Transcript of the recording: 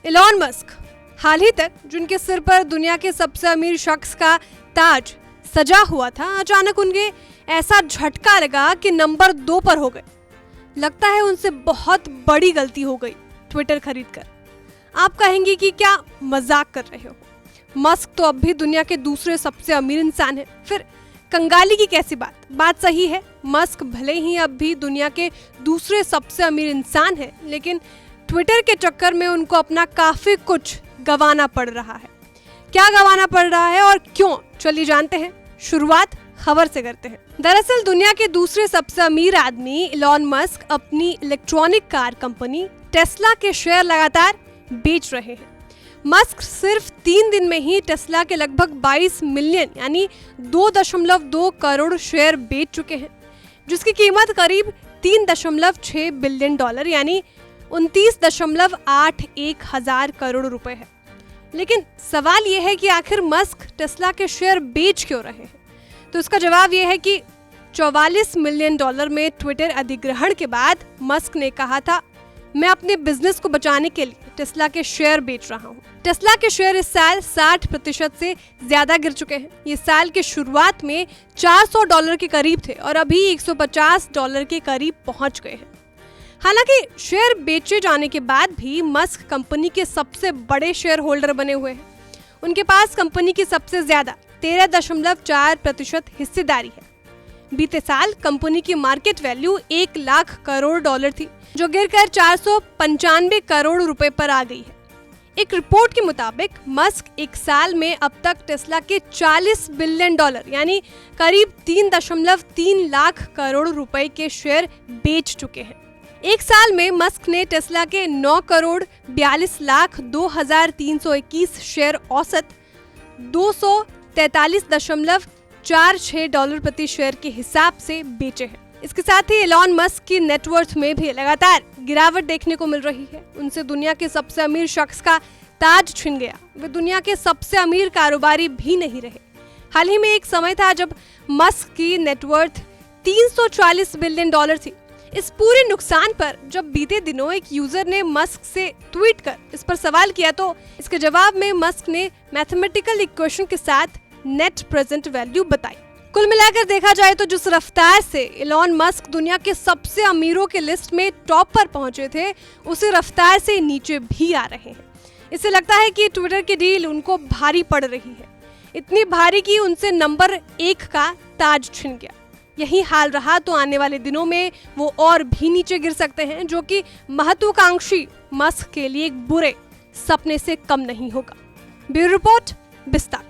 Elon Musk हाल ही तक जिनके सिर पर दुनिया के सबसे अमीर शख्स का ताज सजा हुआ था, अचानक उनके ऐसा झटका लगा कि नंबर 2 पर हो गए। लगता है उनसे बहुत बड़ी गलती हो गई ट्विटर खरीदकर। आप कहेंगे कि क्या मजाक कर रहे हो, मस्क तो अब भी दुनिया के दूसरे सबसे अमीर इंसान है, फिर कंगाली की कैसी बात सही है। मस्क भले ही अब भी दुनिया के दूसरे सबसे अमीर इंसान है, लेकिन ट्विटर के चक्कर में उनको अपना काफी कुछ गंवाना पड़ रहा है। क्या गंवाना पड़ रहा है और क्यों, चलिए जानते हैं। शुरुआत खबर से करते हैं। दरअसल दुनिया के दूसरे सबसे अमीर आदमी एलॉन मस्क अपनी इलेक्ट्रॉनिक कार कंपनी टेस्ला के शेयर लगातार बेच रहे हैं। मस्क सिर्फ 3 दिन में ही टेस्ला के लगभग 22 मिलियन यानी 2.2 करोड़ शेयर बेच चुके हैं, जिसकी कीमत करीब 3.6 बिलियन डॉलर यानी 29.81 हजार करोड़ रुपए है। लेकिन सवाल यह है कि आखिर मस्क टेस्ला के शेयर बेच क्यों रहे हैं? तो इसका जवाब यह है कि 44 मिलियन डॉलर में ट्विटर अधिग्रहण के बाद मस्क ने कहा था, मैं अपने बिजनेस को बचाने के लिए टेस्ला के शेयर बेच रहा हूँ। टेस्ला के शेयर इस साल 60% से ज्यादा गिर चुके हैं। ये साल के शुरुआत में $400 के करीब थे और अभी $150 के करीब पहुंच गए हैं। हालांकि शेयर बेचे जाने के बाद भी मस्क कंपनी के सबसे बड़े शेयर होल्डर बने हुए हैं। उनके पास कंपनी की सबसे ज्यादा 13.4% हिस्सेदारी है। बीते साल कंपनी की market value 1 lakh crore dollar थी, जो गिरकर 495 करोड़ रुपए पर आ गई है। एक रिपोर्ट के मुताबिक मस्क एक साल में अब तक टेस्ला के 40 बिलियन डॉलर यानी करीब 3.3 लाख करोड़ रुपए के शेयर बेच चुके हैं। एक साल में मस्क ने टेस्ला के 9 करोड़ 42 लाख 2,321 शेयर औसत $243.46 प्रति शेयर के हिसाब से बेचे हैं। इसके साथ ही एलॉन मस्क की नेटवर्थ में भी लगातार गिरावट देखने को मिल रही है। उनसे दुनिया के सबसे अमीर शख्स का ताज छिन गया। वे दुनिया के सबसे अमीर कारोबारी भी नहीं रहे। हाल ही में एक समय था जब मस्क की नेटवर्थ 340 बिलियन डॉलर थी। इस पूरे नुकसान पर जब बीते दिनों एक यूजर ने मस्क से ट्वीट कर इस पर सवाल किया, तो इसके जवाब में मस्क ने मैथमेटिकल इक्वेशन के साथ नेट प्रेजेंट वैल्यू बताई। कुल मिलाकर देखा जाए तो जिस रफ्तार से एलॉन मस्क दुनिया के सबसे अमीरों के लिस्ट में टॉप पर पहुंचे थे, उसी रफ्तार से नीचे भी आ रहे हैं। इससे लगता है कि ट्विटर की डील उनको भारी पड़ रही है, इतनी भारी कि उनसे नंबर 1 का ताज छिन गया। यही हाल रहा तो आने वाले दिनों में वो और भी नीचे गिर सकते हैं, जो कि महत्वाकांक्षी मस्क के लिए एक बुरे सपने से कम नहीं होगा। ब्यूरो रिपोर्ट, बिस्तार।